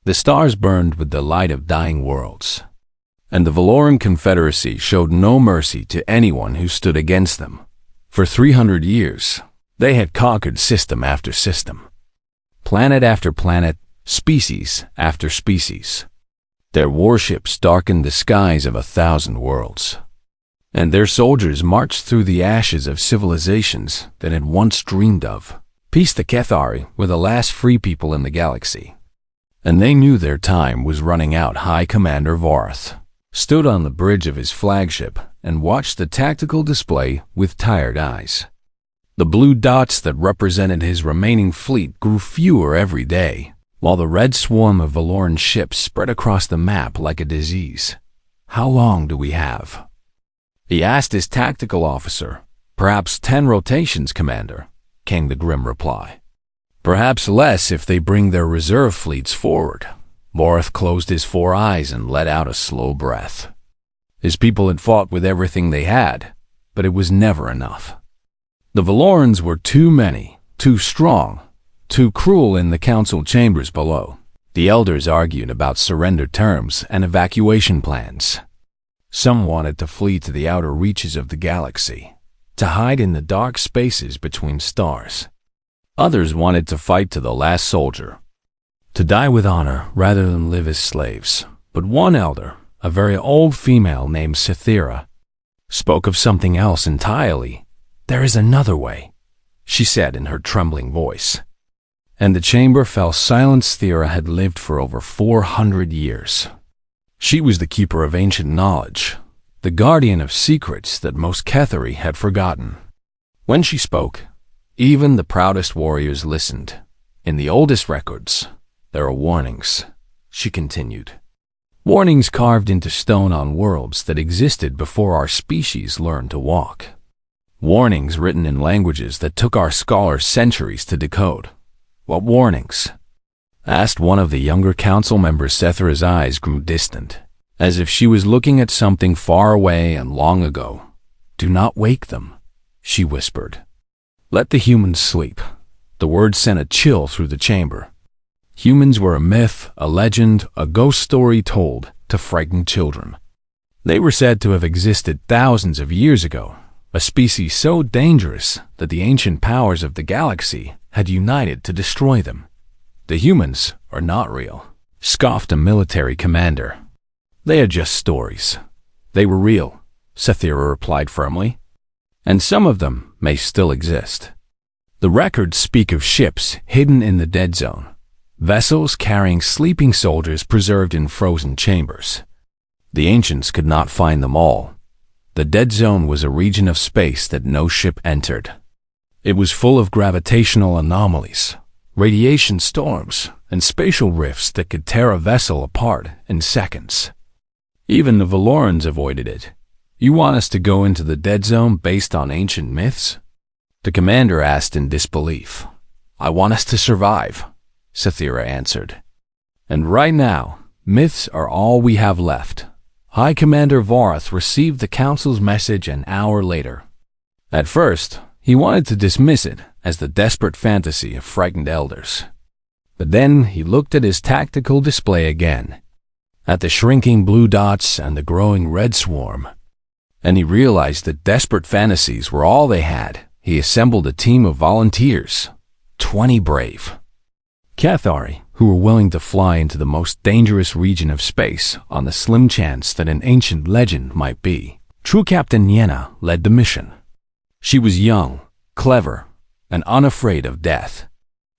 The stars burned with the light of dying worlds, and the Valoran Confederacy showed no mercy to anyone who stood against them. For 300 years, they had conquered system after system, planet after planet, species after species. Their warships darkened the skies of 1,000 worlds, and their soldiers marched through the ashes of civilizations that had once dreamed of peace. The Cathari were the last free people in the galaxy, and they knew their time was running out. High Commander Vorath stood on the bridge of his flagship and watched the tactical display with tired eyes. The blue dots that represented his remaining fleet grew fewer every day, while the red swarm of Valoran ships spread across the map like a disease. "How long do we have?" he asked his tactical officer. "Perhaps 10 rotations, Commander," came the grim reply. "Perhaps less if they bring their reserve fleets forward." Vorath closed his 4 eyes and let out a slow breath. His people had fought with everything they had, but it was never enough. The Valorans were too many, too strong, too cruel. In the council chambers below, the elders argued about surrender terms and evacuation plans. Some wanted to flee to the outer reaches of the galaxy, to hide in the dark spaces between stars. Others wanted to fight to the last soldier, to die with honor rather than live as slaves. But one elder, a very old female named Cythera, spoke of something else entirely. "There is another way," she said in her trembling voice. And the chamber fell silent. Cythera had lived for over 400 years. She was the keeper of ancient knowledge, the guardian of secrets that most Cathari had forgotten. When she spoke, even the proudest warriors listened. "In the oldest records, there are warnings," she continued. "Warnings carved into stone on worlds that existed before our species learned to walk. Warnings written in languages that took our scholars centuries to decode." "What warnings?" asked one of the younger council members. Cythera's eyes grew distant, as if she was looking at something far away and long ago. "Do not wake them," she whispered. "Let the humans sleep." The word sent a chill through the chamber. Humans were a myth, a legend, a ghost story told to frighten children. They were said to have existed thousands of years ago, a species so dangerous that the ancient powers of the galaxy had united to destroy them. "The humans are not real," scoffed a military commander. "They are just stories." "They were real," Cythera replied firmly, "and some of them may still exist. The records speak of ships hidden in the dead zone, vessels carrying sleeping soldiers preserved in frozen chambers. The ancients could not find them all. The dead zone was a region of space that no ship entered. It was full of gravitational anomalies, radiation storms, and spatial rifts that could tear a vessel apart in seconds. Even the Valorans avoided it. "You want us to go into the dead zone based on ancient myths?" the commander asked in disbelief. "I want us to survive," Cythera answered. "And right now, myths are all we have left." High Commander Vorath received the council's message an hour later. At first, he wanted to dismiss it as the desperate fantasy of frightened elders. But then he looked at his tactical display again, at the shrinking blue dots and the growing red swarm, and he realized that desperate fantasies were all they had. He assembled a team of volunteers, 20 brave Cathari, who were willing to fly into the most dangerous region of space on the slim chance that an ancient legend might be. True Captain Yenna led the mission. She was young, clever, and unafraid of death.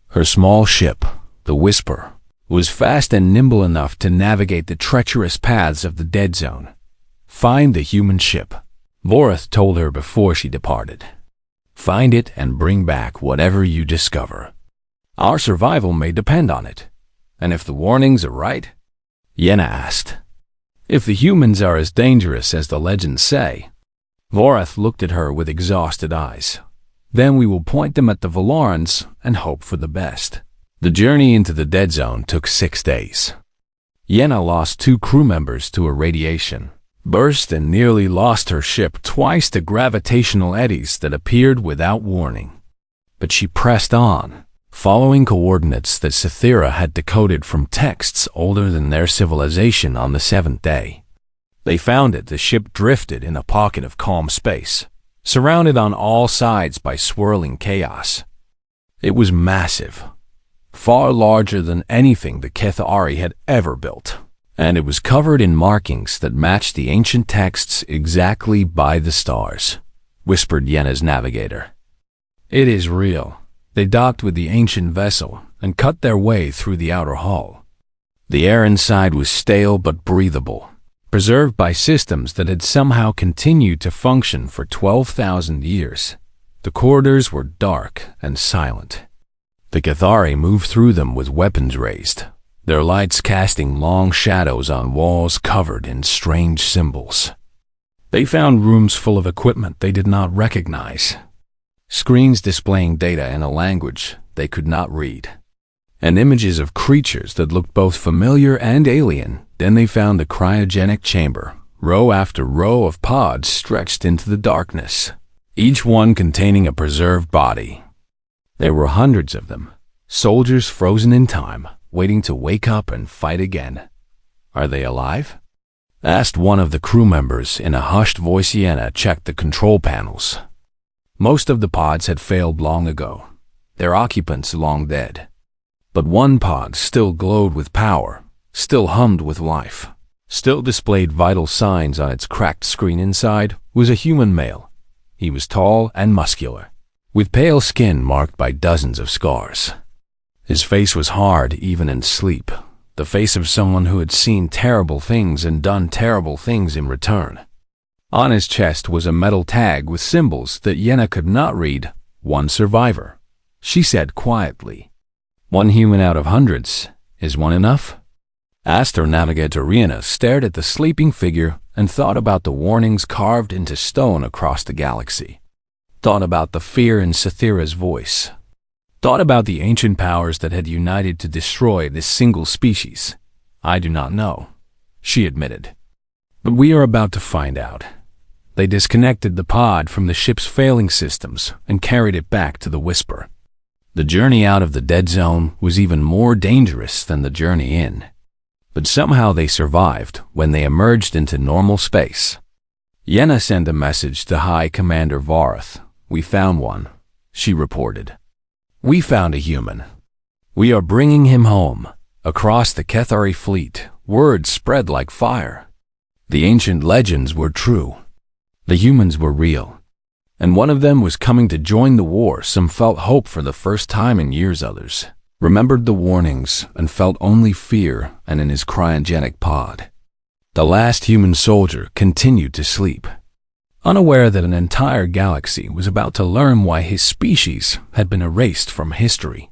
Her small ship, the Whisper, was fast and nimble enough to navigate the treacherous paths of the dead zone. "Find the human ship," Vorath told her before she departed. "Find it and bring back whatever you discover. Our survival may depend on it." "And if the warnings are right?" Yenna asked. "If the humans are as dangerous as the legends say." Vorath looked at her with exhausted eyes. "Then we will point them at the Valorans and hope for the best." The journey into the dead zone took 6 days. Yenna lost 2 crew members to irradiation, burst and nearly lost her ship twice to gravitational eddies that appeared without warning. But she pressed on, following coordinates that Cythera had decoded from texts older than their civilization on the seventh day. They found it. The ship drifted in a pocket of calm space, surrounded on all sides by swirling chaos. It was massive, far larger than anything the Kethari had ever built, and it was covered in markings that matched the ancient texts exactly by the stars, whispered Yenna's navigator. It is real. They docked with the ancient vessel and cut their way through the outer hull. The air inside was stale but breathable, preserved by systems that had somehow continued to function for 12,000 years. The corridors were dark and silent. The Kethari moved through them with weapons raised, their lights casting long shadows on walls covered in strange symbols. They found rooms full of equipment they did not recognize, screens displaying data in a language they could not read, and images of creatures that looked both familiar and alien. Then they found a cryogenic chamber, row after row of pods stretched into the darkness, each one containing a preserved body. There were hundreds of them, soldiers frozen in time, waiting to wake up and fight again. Are they alive? Asked one of the crew members in a hushed voice. Yenna checked the control panels. Most of the pods had failed long ago, their occupants long dead. But one pod still glowed with power, still hummed with life, still displayed vital signs on its cracked screen. Inside was a human male. He was tall and muscular, with pale skin marked by dozens of scars. His face was hard even in sleep, the face of someone who had seen terrible things and done terrible things in return. On his chest was a metal tag with symbols that Yenna could not read. One survivor, she said quietly. One human out of hundreds. Is one enough? Asked her navigator. Yenna stared at the sleeping figure and thought about the warnings carved into stone across the galaxy. Thought about the fear in Cythera's voice. Thought about the ancient powers that had united to destroy this single species. I do not know, she admitted. But we are about to find out. They disconnected the pod from the ship's failing systems and carried it back to the Whisper. The journey out of the dead zone was even more dangerous than the journey in. But somehow they survived when they emerged into normal space. Yenna sent a message to High Commander Vorath. We found one, she reported. We found a human. We are bringing him home. Across the Kethari fleet, word spread like fire. The ancient legends were true. The humans were real, and one of them was coming to join the war. Some felt hope for the first time in years. Others remembered the warnings and felt only fear. And in his cryogenic pod, the last human soldier continued to sleep, unaware that an entire galaxy was about to learn why his species had been erased from history.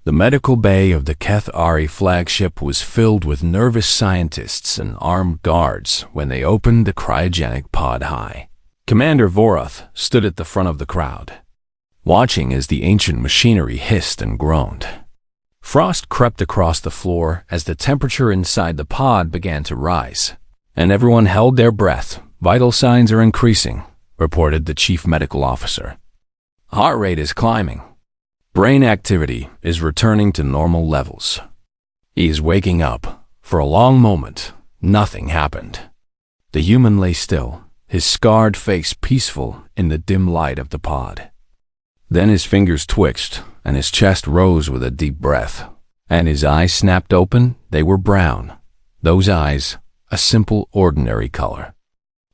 The medical bay of the Kethari flagship was filled with nervous scientists and armed guards when they opened the cryogenic pod. High Commander Vorath stood at the front of the crowd, watching as the ancient machinery hissed and groaned. Frost crept across the floor as the temperature inside the pod began to rise, and everyone held their breath. Vital signs are increasing, reported the chief medical officer. Heart rate is climbing. Brain activity is returning to normal levels. He is waking up. For a long moment, nothing happened. The human lay still, his scarred face peaceful in the dim light of the pod. Then his fingers twitched, and his chest rose with a deep breath, and his eyes snapped open. They were brown. Those eyes, a simple, ordinary color.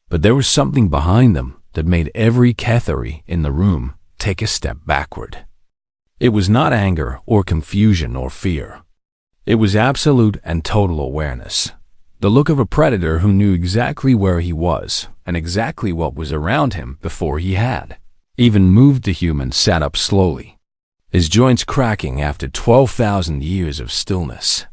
But there was something behind them that made every Kethari in the room take a step backward. It was not anger or confusion or fear. It was absolute and total awareness. The look of a predator who knew exactly where he was and exactly what was around him before he had even moved. The human sat up slowly, his joints cracking after 12,000 years of stillness.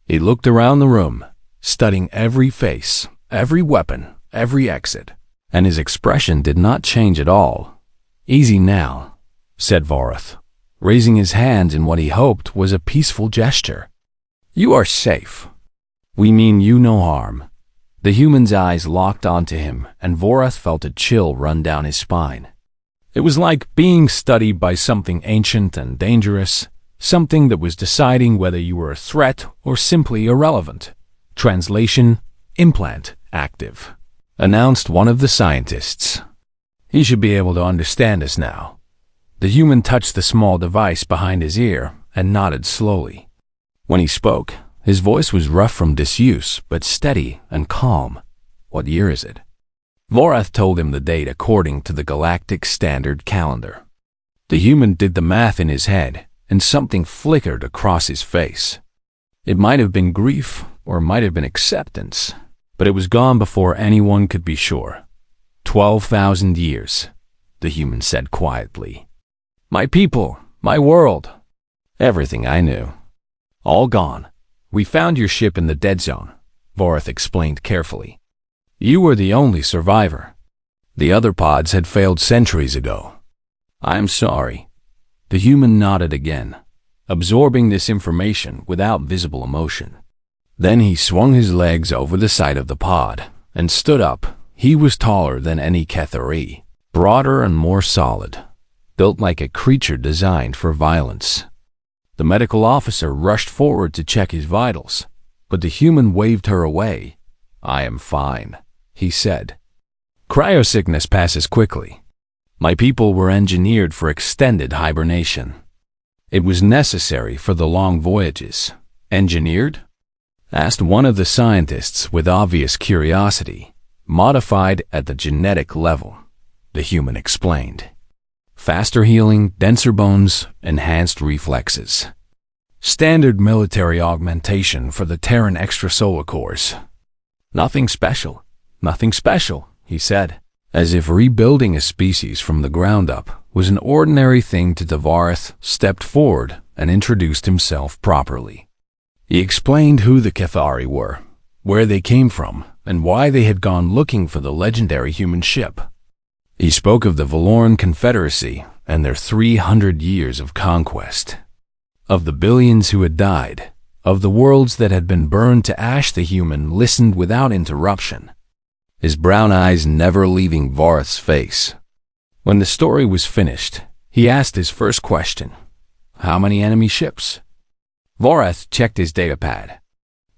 He looked around the room, studying every face, every weapon, every exit, and his expression did not change at all. Easy now, said Vorath, raising his hands in what he hoped was a peaceful gesture. You are safe. We mean you no harm. The human's eyes locked onto him, and Vorath felt a chill run down his spine. It was like being studied by something ancient and dangerous, something that was deciding whether you were a threat or simply irrelevant. Translation: implant active, announced one of the scientists. He should be able to understand us now. The human touched the small device behind his ear and nodded slowly. When he spoke, his voice was rough from disuse, but steady and calm. What year is it? Vorath told him the date according to the Galactic Standard Calendar. The human did the math in his head, and something flickered across his face. It might have been grief, or might have been acceptance, but it was gone before anyone could be sure. 12,000 years, the human said quietly. My people, my world, everything I knew. All gone. We found your ship in the dead zone, Vorath explained carefully. You were the only survivor. The other pods had failed centuries ago. I'm sorry. The human nodded again, absorbing this information without visible emotion. Then he swung his legs over the side of the pod and stood up. He was taller than any Kethari, broader and more solid, built like a creature designed for violence. The medical officer rushed forward to check his vitals, but the human waved her away. I am fine, he said. Cryosickness passes quickly. My people were engineered for extended hibernation. It was necessary for the long voyages. Engineered? Asked one of the scientists with obvious curiosity. Modified at the genetic level, the human explained. Faster healing, denser bones, enhanced reflexes. Standard military augmentation for the Terran extrasolar cores. Nothing special, he said, as if rebuilding a species from the ground up was an ordinary thing to Vorath. Stepped forward and introduced himself properly. He explained who the Kethari were, where they came from, and why they had gone looking for the legendary human ship. He spoke of the Valoran Confederacy and their 300 years of conquest, of the billions who had died, of the worlds that had been burned to ash. The human listened without interruption, his brown eyes never leaving Vorath's face. When the story was finished, he asked his first question. How many enemy ships? Vorath checked his datapad.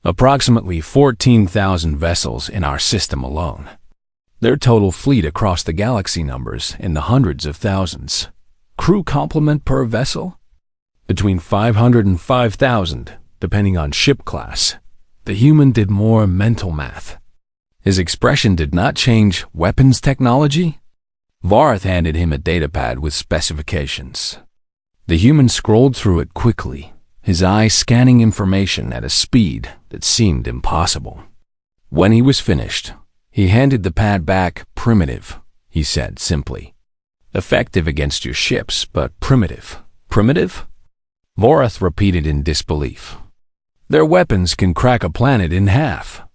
Approximately 14,000 vessels in our system alone. Their total fleet across the galaxy numbers in the hundreds of thousands. Crew complement per vessel? Between 500 and 5,000, depending on ship class. The human did more mental math. His expression did not change. Weapons technology? Vorath handed him a datapad with specifications. The human scrolled through it quickly, his eyes scanning information at a speed that seemed impossible. When he was finished, he handed the pad back. Primitive, he said simply. Effective against your ships, but primitive. Primitive? Vorath repeated in disbelief. Their weapons can crack a planet in half.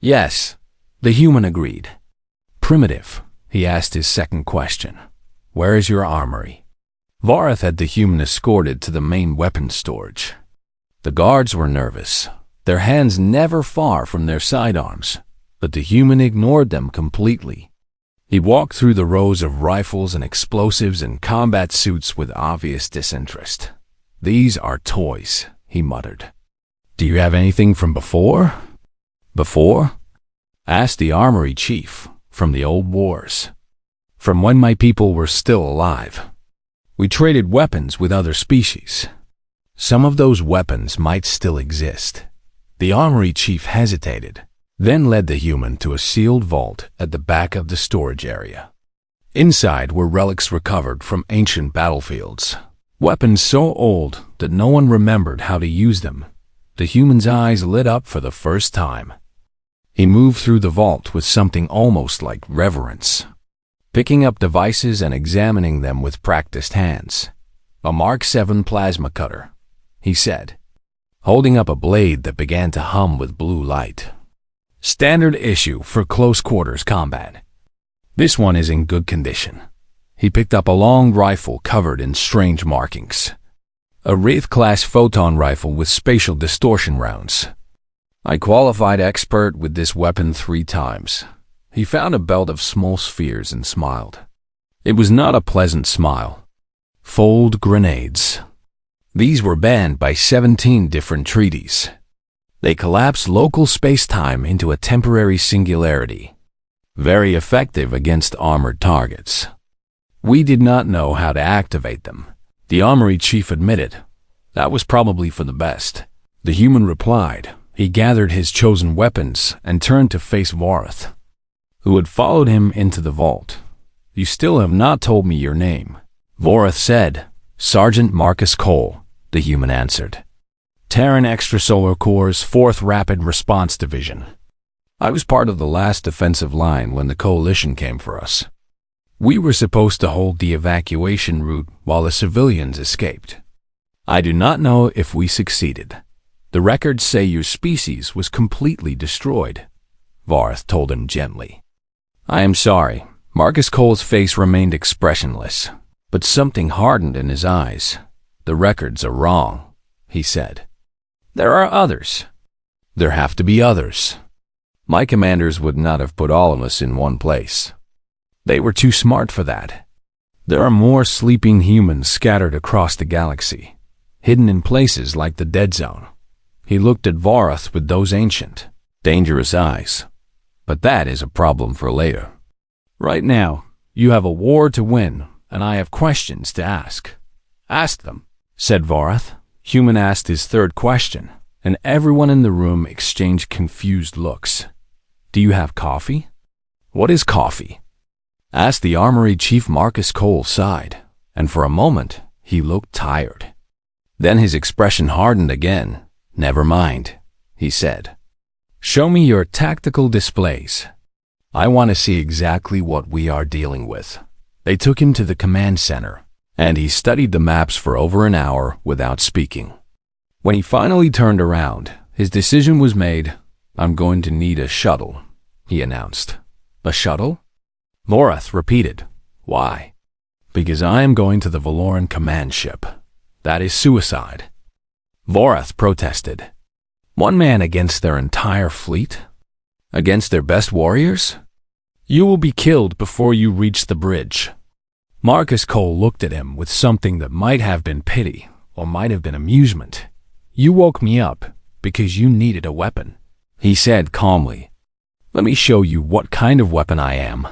Yes, the human agreed. Primitive, he asked his second question. Where is your armory? Vorath had the human escorted to the main weapons storage. The guards were nervous, their hands never far from their sidearms, but the human ignored them completely. He walked through the rows of rifles and explosives and combat suits with obvious disinterest. These are toys, he muttered. Do you have anything from before? Before? Asked the armory chief, from the old wars. From when my people were still alive. We traded weapons with other species. Some of those weapons might still exist. The armory chief hesitated, then led the human to a sealed vault at the back of the storage area. Inside were relics recovered from ancient battlefields, weapons so old that no one remembered how to use them. The human's eyes lit up for the first time. He moved through the vault with something almost like reverence, picking up devices and examining them with practiced hands. A Mark VII plasma cutter, he said, holding up a blade that began to hum with blue light. Standard issue for close quarters combat. This one is in good condition. He picked up a long rifle covered in strange markings. A Wraith-class photon rifle with spatial distortion rounds. I qualified expert with this weapon 3 times. He found a belt of small spheres and smiled. It was not a pleasant smile. Fold grenades. These were banned by 17 different treaties. They collapse local space-time into a temporary singularity. Very effective against armored targets. We did not know how to activate them. The armory chief admitted. That was probably for the best. The human replied. He gathered his chosen weapons and turned to face Vorath, who had followed him into the vault. You still have not told me your name. Vorath said. Sergeant Marcus Cole, the human answered. Terran Extrasolar Corps' 4th Rapid Response Division. I was part of the last defensive line when the Coalition came for us. We were supposed to hold the evacuation route while the civilians escaped. I do not know if we succeeded. The records say your species was completely destroyed, Vorath told him gently. I am sorry. Marcus Cole's face remained expressionless, but something hardened in his eyes. The records are wrong, he said. There are others. There have to be others. My commanders would not have put all of us in one place. They were too smart for that. There are more sleeping humans scattered across the galaxy, hidden in places like the Dead Zone. He looked at Vorath with those ancient, dangerous eyes. But that is a problem for later. Right now, you have a war to win, and I have questions to ask. Ask them, said Vorath. Human asked his 3rd question, and everyone in the room exchanged confused looks. Do you have coffee? What is coffee? Asked the armory chief. Marcus Cole sighed, and for a moment he looked tired. Then his expression hardened again. Never mind, he said. Show me your tactical displays. I want to see exactly what we are dealing with. They took him to the command center, and he studied the maps for over an hour without speaking. When he finally turned around, his decision was made. I'm going to need a shuttle, he announced. A shuttle? Vorath repeated. Why? Because I am going to the Valoran command ship. That is suicide. Vorath protested. One man against their entire fleet? Against their best warriors? You will be killed before you reach the bridge. Marcus Cole looked at him with something that might have been pity or might have been amusement. You woke me up because you needed a weapon, he said calmly. Let me show you what kind of weapon I am.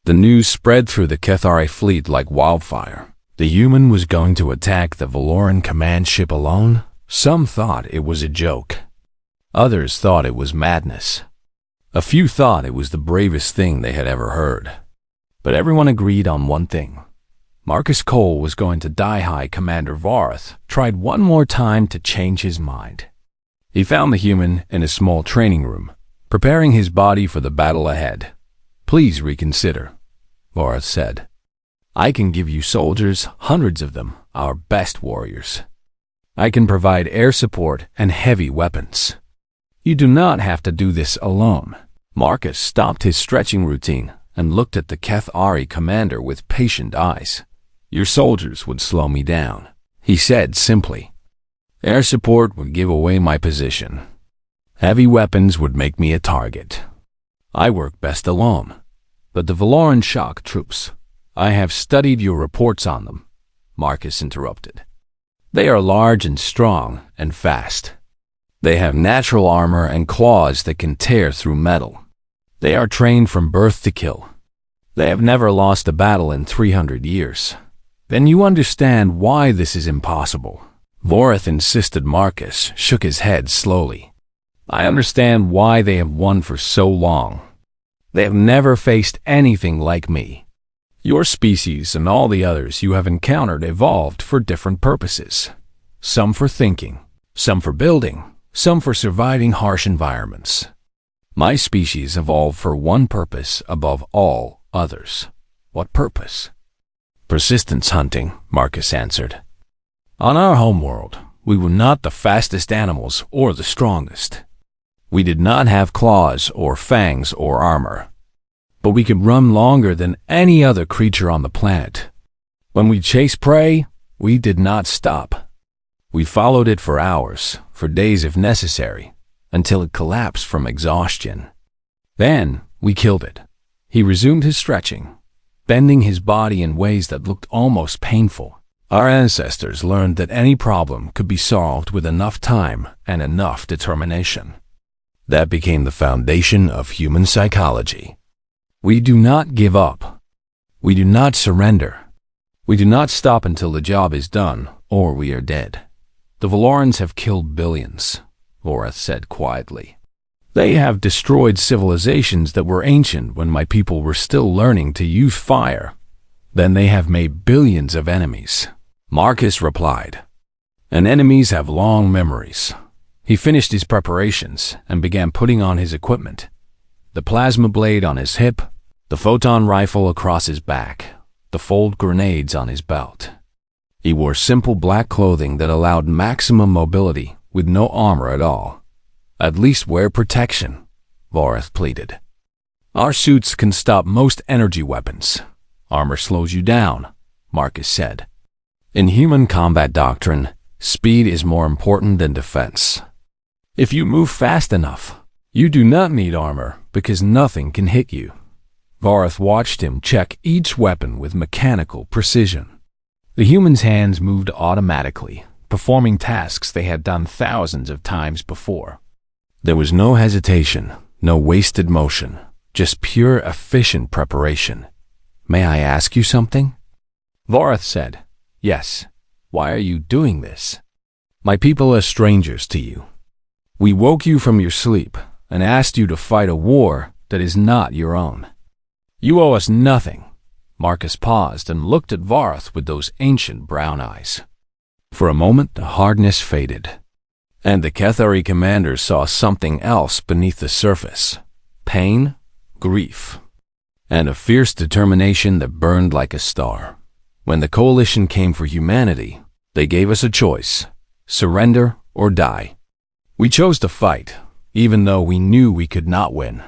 The news spread through the Kethari fleet like wildfire. The human was going to attack the Valoran command ship alone. Some thought it was a joke. Others thought it was madness. A few thought it was the bravest thing they had ever heard. But everyone agreed on one thing. Marcus Cole was going to die. High Commander Vorath tried one more time to change his mind. He found the human in a small training room, preparing his body for the battle ahead. Please reconsider, Vorath said. I can give you soldiers, hundreds of them, our best warriors. I can provide air support and heavy weapons. You do not have to do this alone. Marcus stopped his stretching routine and looked at the Kethari commander with patient eyes. Your soldiers would slow me down, he said simply. Air support would give away my position. Heavy weapons would make me a target. I work best alone. But the Valoran shock troops, I have studied your reports on them, Marcus interrupted. They are large and strong and fast. They have natural armor and claws that can tear through metal. They are trained from birth to kill. They have never lost a battle in 300 years. Then you understand why this is impossible. Vorath insisted. Marcus shook his head slowly. I understand why they have won for so long. They have never faced anything like me. Your species and all the others you have encountered evolved for different purposes. Some for thinking, some for building, some for surviving harsh environments. My species evolved for one purpose above all others. What purpose? Persistence hunting, Marcus answered. On our homeworld, we were not the fastest animals or the strongest. We did not have claws or fangs or armor. But we could run longer than any other creature on the planet. When we chased prey, we did not stop. We followed it for hours, for days if necessary, until it collapsed from exhaustion. Then we killed it. He resumed his stretching. bending his body in ways that looked almost painful. Our ancestors learned that any problem could be solved with enough time and enough determination. That became the foundation of human psychology. We do not give up. We do not surrender. We do not stop until the job is done, or we are dead. The Valorans have killed billions, Vorath said quietly. They have destroyed civilizations that were ancient when my people were still learning to use fire. Then they have made billions of enemies, Marcus replied. And enemies have long memories. He finished his preparations and began putting on his equipment. The plasma blade on his hip, the photon rifle across his back, the fold grenades on his belt. He wore simple black clothing that allowed maximum mobility with no armor at all. At least wear protection, Vorath pleaded. Our suits can stop most energy weapons. Armor slows you down, Marcus said. In human combat doctrine, speed is more important than defense. If you move fast enough, you do not need armor because nothing can hit you. Vorath watched him check each weapon with mechanical precision. The human's hands moved automatically, performing tasks they had done thousands of times before. There was no hesitation, no wasted motion, just pure efficient preparation. May I ask you something? Vorath said. Yes. Why are you doing this? My people are strangers to you. We woke you from your sleep and asked you to fight a war that is not your own. You owe us nothing. Marcus paused and looked at Vorath with those ancient brown eyes. For a moment, the hardness faded, and the Cathari commander saw something else beneath the surface. Pain, grief, and a fierce determination that burned like a star. When the coalition came for humanity, they gave us a choice: surrender or die. We chose to fight, even though we knew we could not win.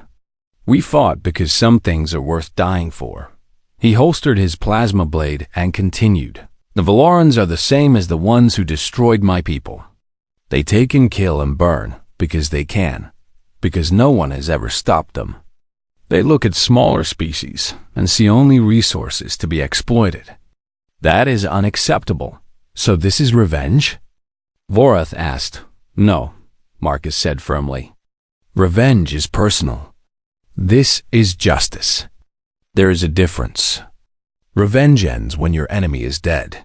We fought because some things are worth dying for. He holstered his plasma blade and continued. The Valorans are the same as the ones who destroyed my people. They take and kill and burn because they can, because no one has ever stopped them. They look at smaller species and see only resources to be exploited. That is unacceptable. So this is revenge? Vorath asked. No, Marcus said firmly. Revenge is personal. This is justice. There is a difference. Revenge ends when your enemy is dead.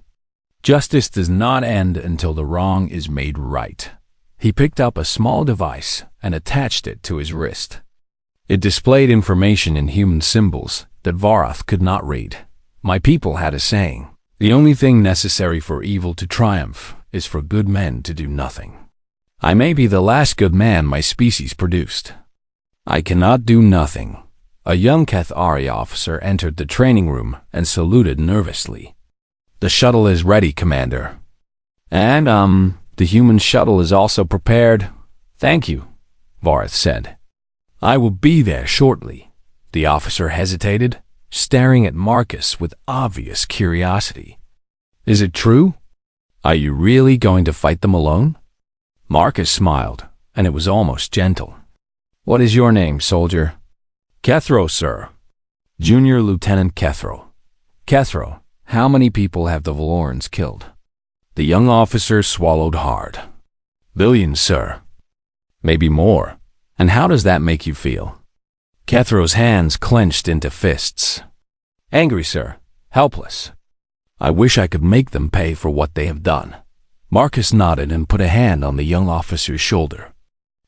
Justice does not end until the wrong is made right. He picked up a small device and attached it to his wrist. It displayed information in human symbols that Vorath could not read. My people had a saying: the only thing necessary for evil to triumph is for good men to do nothing. I may be the last good man my species produced. I cannot do nothing. A young Cathari officer entered the training room and saluted nervously. The shuttle is ready, Commander. And, the human shuttle is also prepared. Thank you, Vorath said. I will be there shortly. The officer hesitated, staring at Marcus with obvious curiosity. Is it true? Are you really going to fight them alone? Marcus smiled, and it was almost gentle. What is your name, soldier? Kethro, sir. Junior Lieutenant Kethro. Kethro, how many people have the Valorans killed? The young officer swallowed hard. Billions, sir. Maybe more. And how does that make you feel? Kethro's hands clenched into fists. Angry, sir. Helpless. I wish I could make them pay for what they have done. Marcus nodded and put a hand on the young officer's shoulder.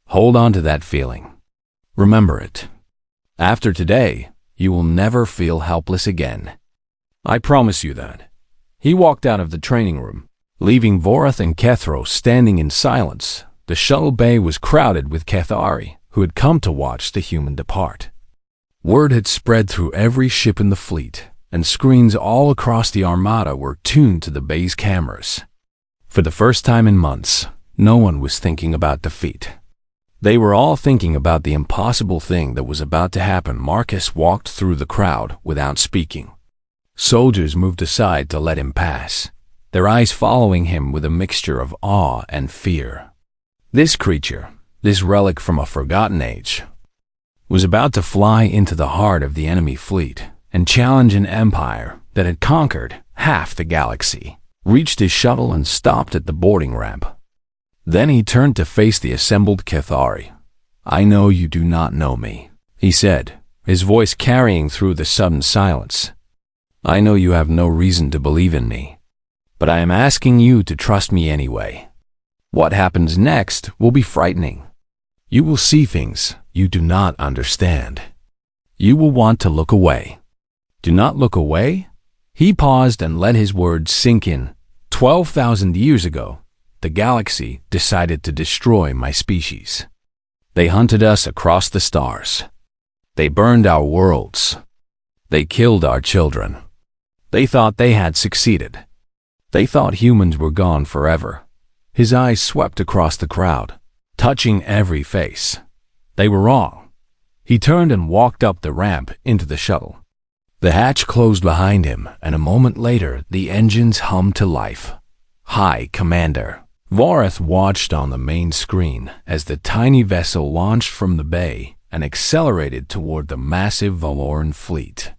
Hold on to that feeling. Remember it. After today, you will never feel helpless again. I promise you that. He walked out of the training room, leaving Vorath and Kethro standing in silence. The shuttle bay was crowded with Cathari, who had come to watch the human depart. Word had spread through every ship in the fleet, and screens all across the armada were tuned to the bay's cameras. For the first time in months, no one was thinking about defeat. They were all thinking about the impossible thing that was about to happen. Marcus walked through the crowd without speaking. Soldiers moved aside to let him pass, their eyes following him with a mixture of awe and fear. This creature, this relic from a forgotten age, was about to fly into the heart of the enemy fleet and challenge an empire that had conquered half the galaxy, reached his shuttle and stopped at the boarding ramp. Then he turned to face the assembled Cathari. "I know you do not know me," he said, his voice carrying through the sudden silence. "I know you have no reason to believe in me, but I am asking you to trust me anyway. What happens next will be frightening. You will see things you do not understand. You will want to look away. Do not look away." He paused and let his words sink in. 12,000 years ago, the galaxy decided to destroy my species. They hunted us across the stars. They burned our worlds. They killed our children. They thought they had succeeded. They thought humans were gone forever. His eyes swept across the crowd, touching every face. They were wrong. He turned and walked up the ramp into the shuttle. The hatch closed behind him, and a moment later, the engines hummed to life. "Hi, Commander." Vorath watched on the main screen as the tiny vessel launched from the bay and accelerated toward the massive Valoran fleet.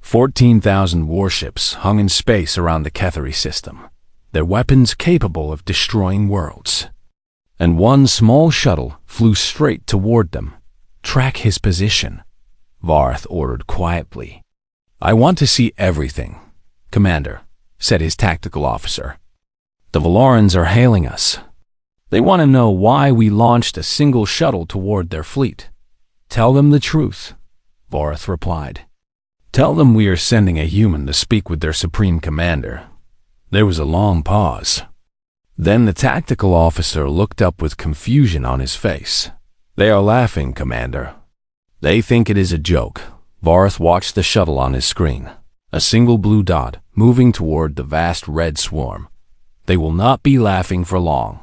14,000 warships hung in space around the Cathari system, their weapons capable of destroying worlds. And one small shuttle flew straight toward them. "Track his position," Vorath ordered quietly. "I want to see everything, Commander," said his tactical officer. "The Valorans are hailing us. They want to know why we launched a single shuttle toward their fleet." "Tell them the truth," Vorath replied. "Tell them we are sending a human to speak with their Supreme Commander." There was a long pause. Then the tactical officer looked up with confusion on his face. "They are laughing, Commander. They think it is a joke." Vorath watched the shuttle on his screen, a single blue dot moving toward the vast red swarm. They will not be laughing for long.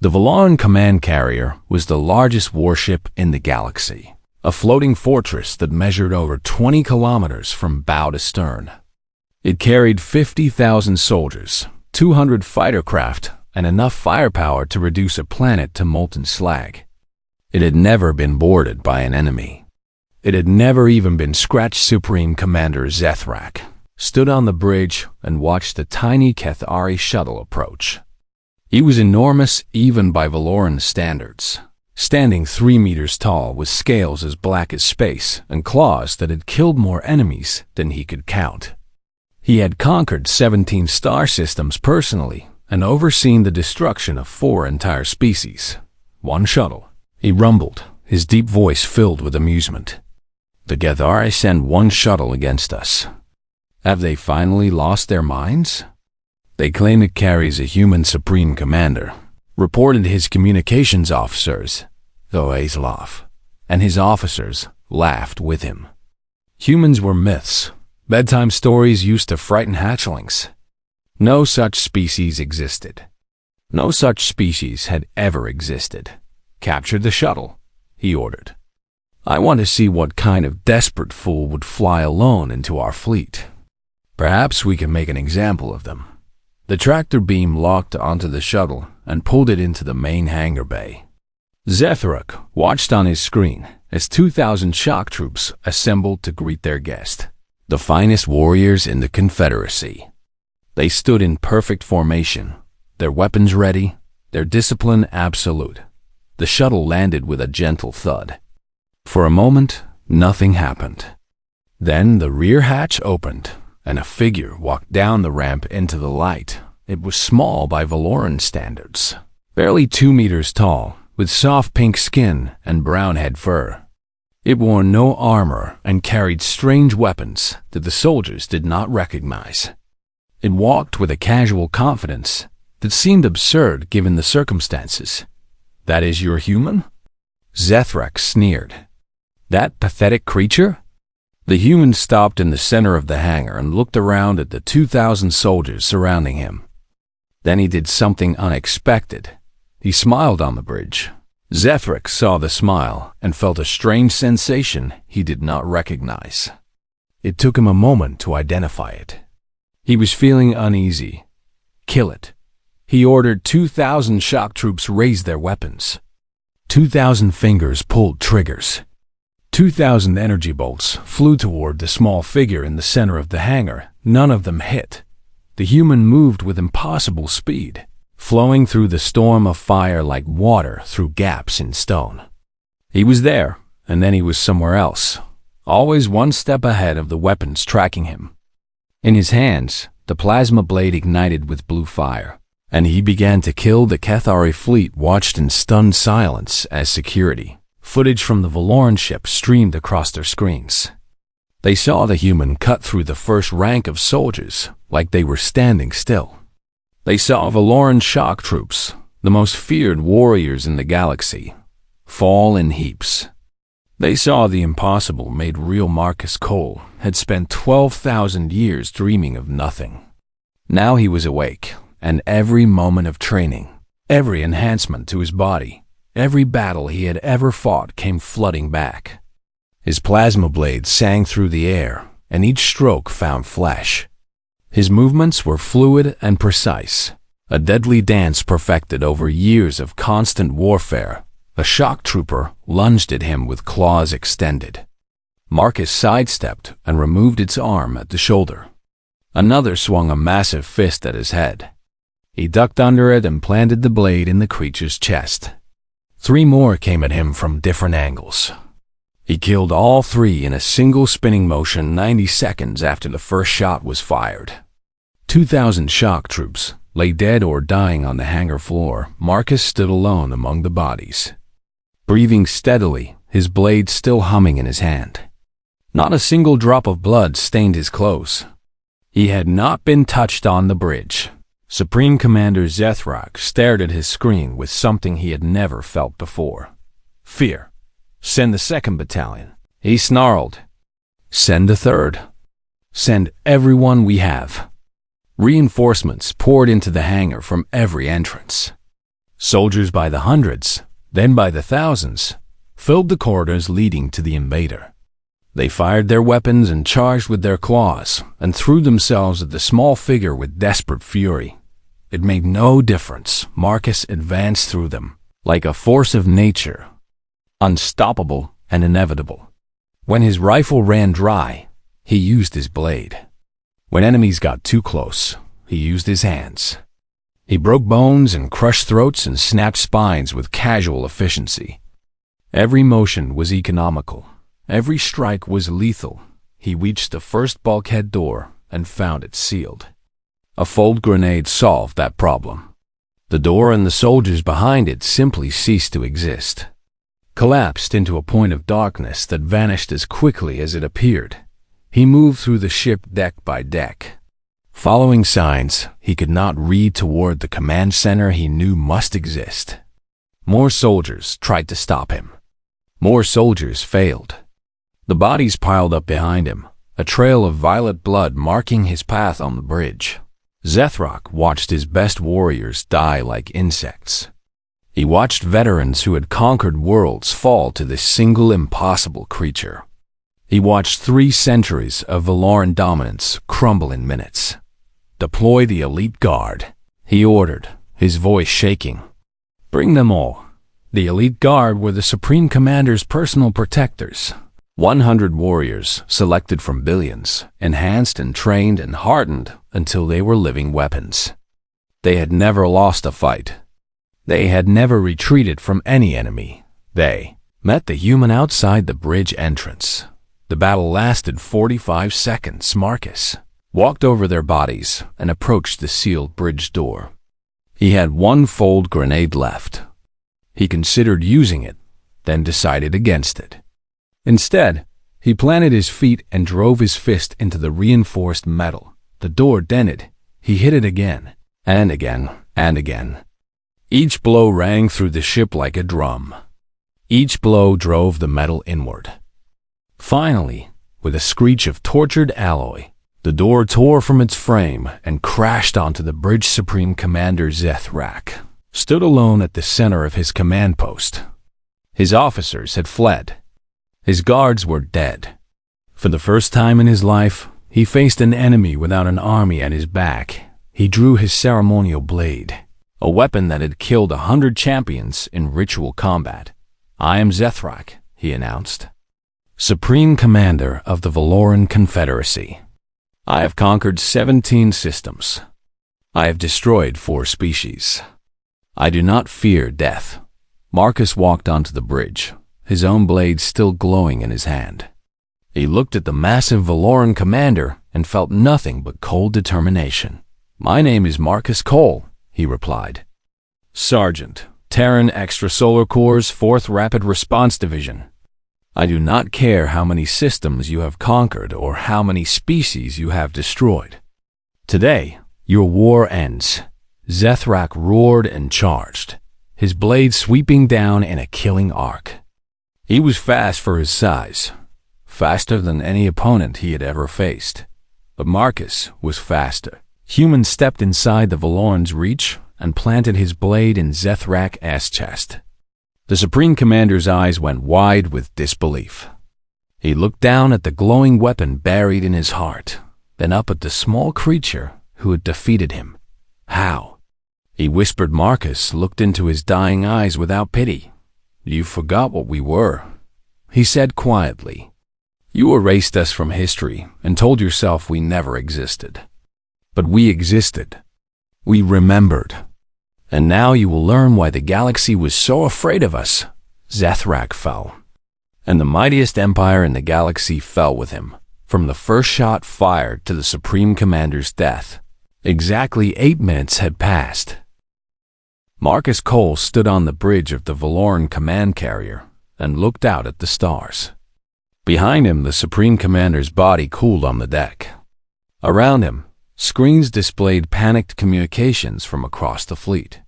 The Valoran command carrier was the largest warship in the galaxy, a floating fortress that measured over 20 kilometers from bow to stern. It carried 50,000 soldiers, 200 fighter craft, and enough firepower to reduce a planet to molten slag. It had never been boarded by an enemy. It had never even been scratched. Supreme Commander Zethrak stood on the bridge and watched the tiny Cathari shuttle approach. He was enormous even by Valoran standards, standing 3 meters tall with scales as black as space and claws that had killed more enemies than he could count. He had conquered 17 star systems personally and overseen the destruction of 4 entire species. "One shuttle," he rumbled, his deep voice filled with amusement. "The Cathari send one shuttle against us. Have they finally lost their minds? They claim it carries a human Supreme Commander," reported his communications officers, Thoazlov, and his officers laughed with him. Humans were myths, bedtime stories used to frighten hatchlings. No such species existed. No such species had ever existed. "Capture the shuttle," he ordered. "I want to see what kind of desperate fool would fly alone into our fleet. Perhaps we can make an example of them." The tractor beam locked onto the shuttle and pulled it into the main hangar bay. Zethrak watched on his screen as 2,000 shock troops assembled to greet their guest, the finest warriors in the Confederacy. They stood in perfect formation, their weapons ready, their discipline absolute. The shuttle landed with a gentle thud. For a moment, nothing happened. Then the rear hatch opened, and a figure walked down the ramp into the light. It was small by Valoran standards, barely 2 meters tall, with soft pink skin and brown head fur. It wore no armor and carried strange weapons that the soldiers did not recognize. It walked with a casual confidence that seemed absurd given the circumstances. "That is your human?" Zethrak sneered. "That pathetic creature?" The human stopped in the center of the hangar and looked around at the 2,000 soldiers surrounding him. Then he did something unexpected. He smiled on the bridge. Zethrak saw the smile and felt a strange sensation he did not recognize. It took him a moment to identify it. He was feeling uneasy. "Kill it." He ordered 2,000 shock troops raise their weapons. 2,000 fingers pulled triggers. 2,000 energy bolts flew toward the small figure in the center of the hangar. None of them hit. The human moved with impossible speed, flowing through the storm of fire like water through gaps in stone. He was there, and then he was somewhere else, always one step ahead of the weapons tracking him. In his hands, the plasma blade ignited with blue fire, and he began to kill. The Cathari fleet watched in stunned silence as security footage from the Valoran ship streamed across their screens. They saw the human cut through the first rank of soldiers like they were standing still. They saw Valoran shock troops, the most feared warriors in the galaxy, fall in heaps. They saw the impossible made real. Marcus Cole had spent 12,000 years dreaming of nothing. Now he was awake, and every moment of training, every enhancement to his body, every battle he had ever fought came flooding back. His plasma blade sang through the air, and each stroke found flesh. His movements were fluid and precise, a deadly dance perfected over years of constant warfare. A shock trooper lunged at him with claws extended. Marcus sidestepped and removed its arm at the shoulder. Another swung a massive fist at his head. He ducked under it and planted the blade in the creature's chest. 3 more came at him from different angles. He killed all 3 in a single spinning motion 90 seconds after the first shot was fired. 2,000 shock troops lay dead or dying on the hangar floor. Marcus stood alone among the bodies, breathing steadily, his blade still humming in his hand. Not a single drop of blood stained his clothes. He had not been touched on the bridge. Supreme Commander Zethrak stared at his screen with something he had never felt before. Fear. Send the 2nd Battalion. He snarled. Send the 3rd. Send everyone we have. Reinforcements poured into the hangar from every entrance. Soldiers by the hundreds, then by the thousands, filled the corridors leading to the invader. They fired their weapons and charged with their claws and threw themselves at the small figure with desperate fury. It made no difference. Marcus advanced through them like a force of nature, unstoppable and inevitable. When his rifle ran dry, he used his blade. When enemies got too close, he used his hands. He broke bones and crushed throats and snapped spines with casual efficiency. Every motion was economical. Every strike was lethal. He reached the first bulkhead door and found it sealed. A fold grenade solved that problem. The door and the soldiers behind it simply ceased to exist, collapsed into a point of darkness that vanished as quickly as it appeared. He moved through the ship deck by deck, following signs he could not read toward the command center he knew must exist. More soldiers tried to stop him. More soldiers failed. The bodies piled up behind him, a trail of violet blood marking his path on the bridge. Zethrak watched his best warriors die like insects. He watched veterans who had conquered worlds fall to this single impossible creature. He watched 3 centuries of Valoran dominance crumble in minutes. Deploy the elite guard, he ordered, his voice shaking. Bring them all. The elite guard were the Supreme Commander's personal protectors. 100 warriors selected from billions, enhanced and trained and hardened until they were living weapons. They had never lost a fight. They had never retreated from any enemy. They met the human outside the bridge entrance. The battle lasted 45 seconds. Marcus walked over their bodies and approached the sealed bridge door. He had 1 fold grenade left. He considered using it, then decided against it. Instead, he planted his feet and drove his fist into the reinforced metal. The door dented. He hit it again, and again, and again. Each blow rang through the ship like a drum. Each blow drove the metal inward. Finally, with a screech of tortured alloy, the door tore from its frame and crashed onto the bridge. Supreme Commander Zethrak stood alone at the center of his command post. His officers had fled. His guards were dead. For the first time in his life, he faced an enemy without an army at his back. He drew his ceremonial blade, a weapon that had killed 100 champions in ritual combat. I am Zethrak, he announced. Supreme Commander of the Valoran Confederacy. I have conquered 17 systems. I have destroyed 4 species. I do not fear death. Marcus walked onto the bridge, his own blade still glowing in his hand. He looked at the massive Valoran commander and felt nothing but cold determination. My name is Marcus Cole, he replied. Sergeant, Terran Extrasolar Corps' 4th Rapid Response Division. I do not care how many systems you have conquered or how many species you have destroyed. Today, your war ends. Zethrak roared and charged, his blade sweeping down in a killing arc. He was fast for his size, faster than any opponent he had ever faced. But Marcus was faster. Human stepped inside the Valoran's reach and planted his blade in Zethrak's chest. The Supreme Commander's eyes went wide with disbelief. He looked down at the glowing weapon buried in his heart, then up at the small creature who had defeated him. How? He whispered. Marcus looked into his dying eyes without pity. You forgot what we were, he said quietly. You erased us from history and told yourself we never existed. But we existed. We remembered. And now you will learn why the galaxy was so afraid of us. Zethrak fell. And the mightiest empire in the galaxy fell with him, from the first shot fired to the Supreme Commander's death. Exactly 8 minutes had passed. Marcus Cole stood on the bridge of the Valoran command carrier and looked out at the stars. Behind him, the Supreme Commander's body cooled on the deck. Around him, screens displayed panicked communications from across the fleet.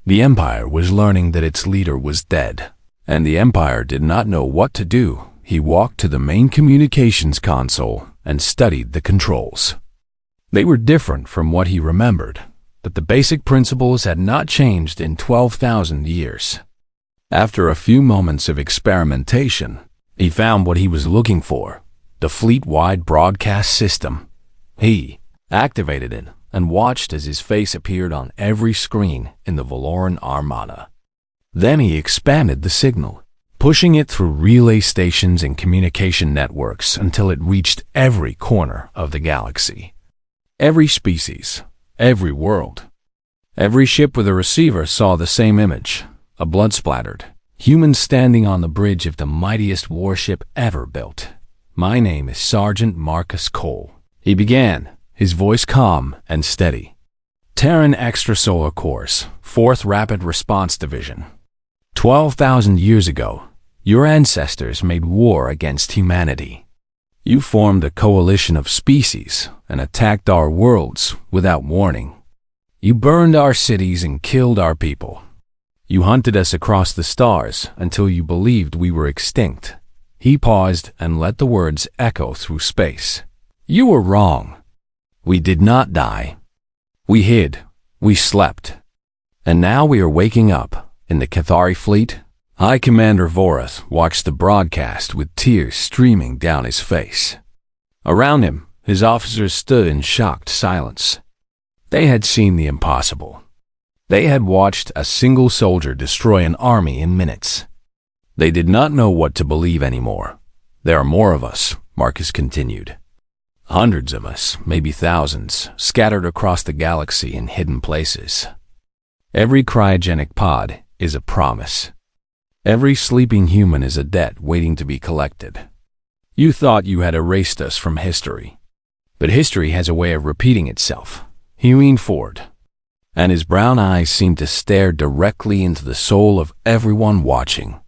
The Empire was learning that its leader was dead, and the Empire did not know what to do. He walked to the main communications console and studied the controls. They were different from what he remembered, but the basic principles had not changed in 12,000 years. After a few moments of experimentation, he found what he was looking for, the fleet-wide broadcast system. He activated it and watched as his face appeared on every screen in the Valoran Armada. Then he expanded the signal, pushing it through relay stations and communication networks until it reached every corner of the galaxy. Every species, every world, every ship with a receiver saw the same image, a blood-splattered human standing on the bridge of the mightiest warship ever built. My name is Sergeant Marcus Cole, he began, his voice calm and steady. Terran Extrasolar Corps, 4th Rapid Response Division. 12,000 years ago, your ancestors made war against humanity. You formed a coalition of species and attacked our worlds without warning. You burned our cities and killed our people. You hunted us across the stars until you believed we were extinct. He paused and let the words echo through space. You were wrong. We did not die. We hid. We slept. And now we are waking up in the Cathari fleet. High Commander Vorath watched the broadcast with tears streaming down his face. Around him, his officers stood in shocked silence. They had seen the impossible. They had watched a single soldier destroy an army in minutes. They did not know what to believe anymore. There are more of us, Marcus continued. Hundreds of us, maybe thousands, scattered across the galaxy in hidden places. Every cryogenic pod is a promise. Every sleeping human is a debt waiting to be collected. You thought you had erased us from history. But history has a way of repeating itself. He leaned forward, and his brown eyes seemed to stare directly into the soul of everyone watching.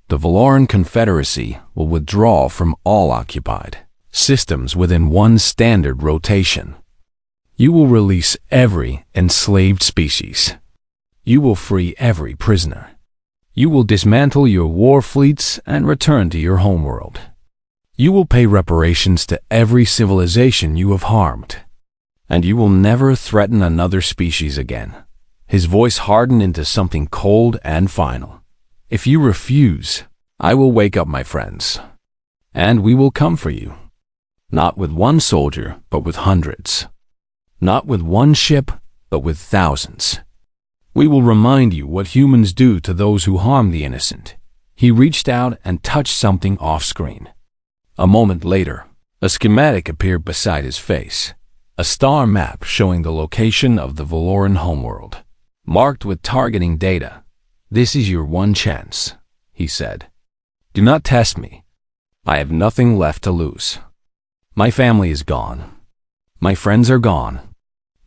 The Valoran Confederacy will withdraw from all occupied systems within one standard rotation. You will release every enslaved species. You will free every prisoner. You will dismantle your war fleets and return to your homeworld. You will pay reparations to every civilization you have harmed. And you will never threaten another species again. His voice hardened into something cold and final. If you refuse, I will wake up my friends, and we will come for you. Not with one soldier, but with hundreds. Not with one ship, but with thousands. We will remind you what humans do to those who harm the innocent. He reached out and touched something off-screen. A moment later, a schematic appeared beside his face, a star map showing the location of the Valoran homeworld, marked with targeting data. "This is your one chance," he said. "Do not test me. I have nothing left to lose. My family is gone. My friends are gone.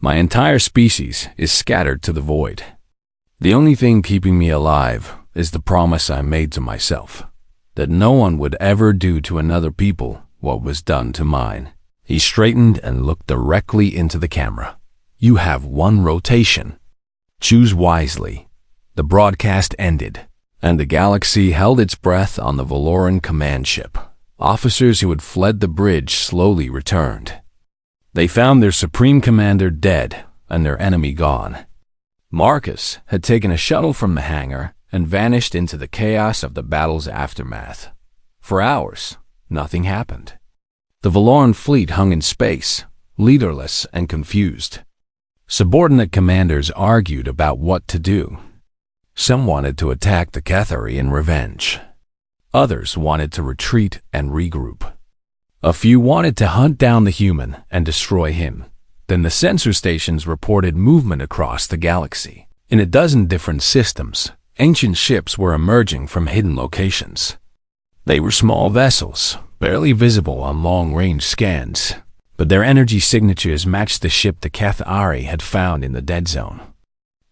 My entire species is scattered to the void. The only thing keeping me alive is the promise I made to myself, that no one would ever do to another people what was done to mine." He straightened and looked directly into the camera. "You have one rotation. Choose wisely." The broadcast ended, and the galaxy held its breath on the Valoran command ship. Officers who had fled the bridge slowly returned. They found their supreme commander dead and their enemy gone. Marcus had taken a shuttle from the hangar and vanished into the chaos of the battle's aftermath. For hours, nothing happened. The Valoran fleet hung in space, leaderless and confused. Subordinate commanders argued about what to do. Some wanted to attack the Cathari in revenge. Others wanted to retreat and regroup. A few wanted to hunt down the human and destroy him. Then the sensor stations reported movement across the galaxy. In a dozen different systems, ancient ships were emerging from hidden locations. They were small vessels, barely visible on long-range scans, but their energy signatures matched the ship the Cathari had found in the dead zone.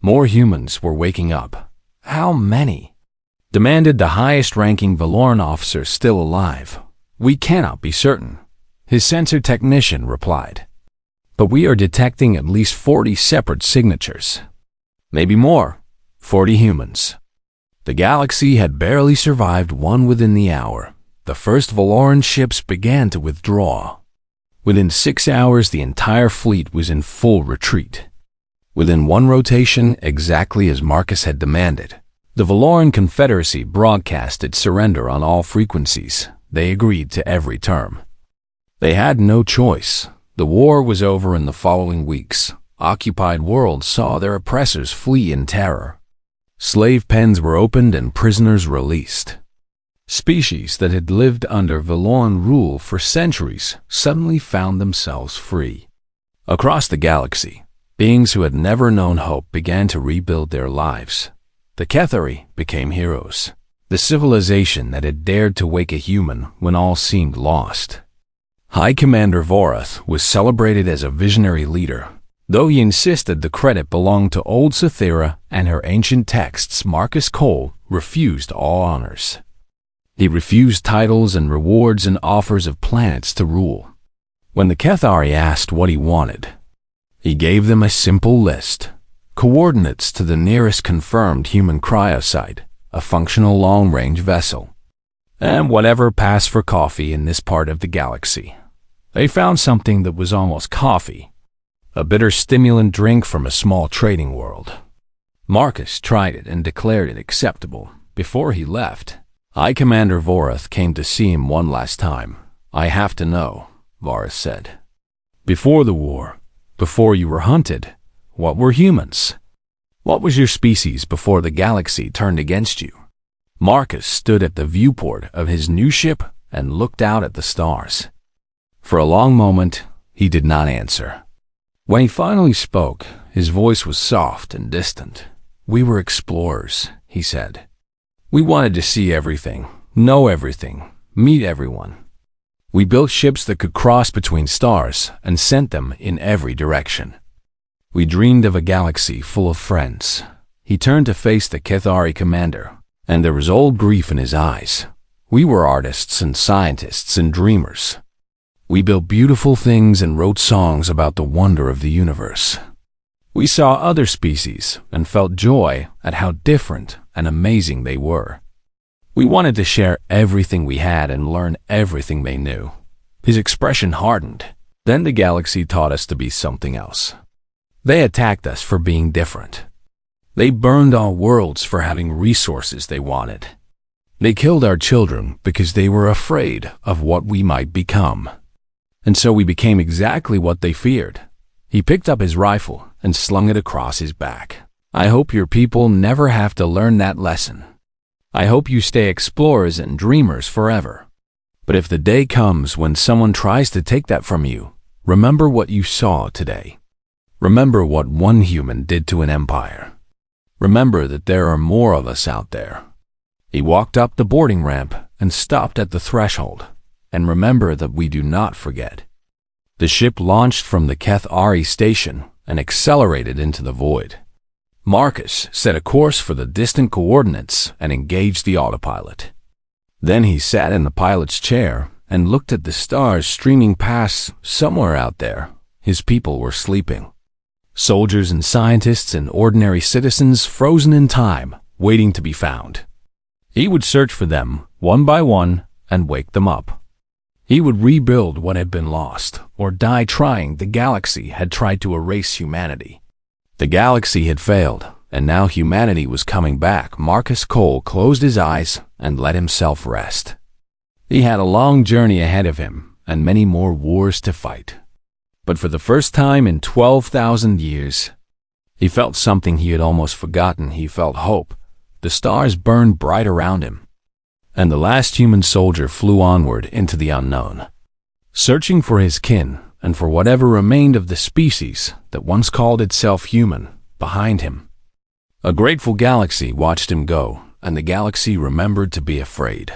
More humans were waking up. "How many?" demanded the highest-ranking Valoran officer still alive. "We cannot be certain," his sensor technician replied. "But we are detecting at least 40 separate signatures. Maybe more. 40 humans." The galaxy had barely survived one within the hour. The first Valoran ships began to withdraw. Within 6 hours, the entire fleet was in full retreat. Within one rotation, exactly as Marcus had demanded, the Valoran Confederacy broadcast its surrender on all frequencies. They agreed to every term. They had no choice. The war was over in the following weeks. Occupied worlds saw their oppressors flee in terror. Slave pens were opened and prisoners released. Species that had lived under Valoran rule for centuries suddenly found themselves free. Across the galaxy, beings who had never known hope began to rebuild their lives. The Cathari became heroes, the civilization that had dared to wake a human when all seemed lost. High Commander Vorath was celebrated as a visionary leader. Though he insisted the credit belonged to Old Cythera and her ancient texts, Marcus Cole refused all honors. He refused titles and rewards and offers of planets to rule. When the Cathari asked what he wanted, he gave them a simple list: coordinates to the nearest confirmed human cryosite, a functional long-range vessel, and whatever passed for coffee in this part of the galaxy. They found something that was almost coffee, a bitter stimulant drink from a small trading world. Marcus tried it and declared it acceptable. Before he left, High Commander Vorath came to see him one last time. "I have to know," Vorath said. "Before the war, before you were hunted, what were humans? What was your species before the galaxy turned against you?" Marcus stood at the viewport of his new ship and looked out at the stars. For a long moment, he did not answer. When he finally spoke, his voice was soft and distant. "We were explorers," he said. "We wanted to see everything, know everything, meet everyone. We built ships that could cross between stars and sent them in every direction. We dreamed of a galaxy full of friends." He turned to face the Cathari commander, and there was old grief in his eyes. "We were artists and scientists and dreamers. We built beautiful things and wrote songs about the wonder of the universe. We saw other species and felt joy at how different and amazing they were. We wanted to share everything we had and learn everything they knew." His expression hardened. "Then the galaxy taught us to be something else. They attacked us for being different. They burned our worlds for having resources they wanted. They killed our children because they were afraid of what we might become. And so we became exactly what they feared." He picked up his rifle and slung it across his back. "I hope your people never have to learn that lesson. I hope you stay explorers and dreamers forever." But if the day comes when someone tries to take that from you, remember what you saw today. Remember what one human did to an empire. Remember that there are more of us out there. He walked up the boarding ramp and stopped at the threshold. And remember that we do not forget. The ship launched from the Keth Ari station and accelerated into the void. Marcus set a course for the distant coordinates and engaged the autopilot. Then he sat in the pilot's chair and looked at the stars streaming past somewhere out there. His people were sleeping. Soldiers and scientists and ordinary citizens frozen in time, waiting to be found. He would search for them, one by one, and wake them up. He would rebuild what had been lost, or die trying. The galaxy had tried to erase humanity. The galaxy had failed, and now humanity was coming back. Marcus Cole closed his eyes and let himself rest. He had a long journey ahead of him, and many more wars to fight. But for the first time in 12,000 years, he felt something he had almost forgotten. He felt hope. The stars burned bright around him. And the last human soldier flew onward into the unknown, searching for his kin and for whatever remained of the species that once called itself human behind him. A grateful galaxy watched him go, and the galaxy remembered to be afraid.